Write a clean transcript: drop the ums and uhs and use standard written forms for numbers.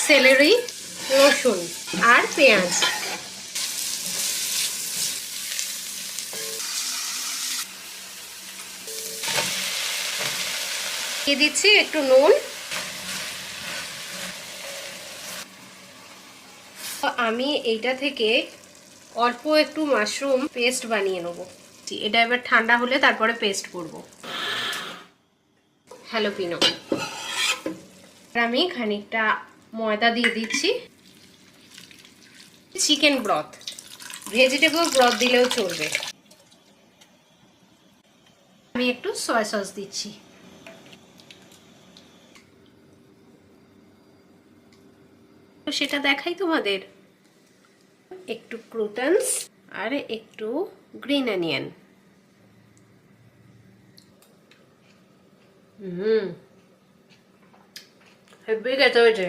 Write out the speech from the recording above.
সেলেরি, রসুন আর পেঁয়াজ। দিয়ে দিচ্ছি একটু নুন। আমি এইটা থেকে অল্প একটু মাশরুম পেস্ট বানিয়ে নেব। এটা এবার ঠান্ডা হলে তারপরে পেস্ট করব। হ্যালোপিনো। আমি খানিকটা ময়দা দিয়ে দিচ্ছি। চিকেন ব্রথ, ভেজিটেবল ব্রথ দিলেও চলবে। আমি একটু সয়া সস দিচ্ছি। সেটা দেখাই তোমাদের। একটু ক্রুটনস আর একটু গ্রিন অনিয়ন। হেভি খেতে হয়েছে।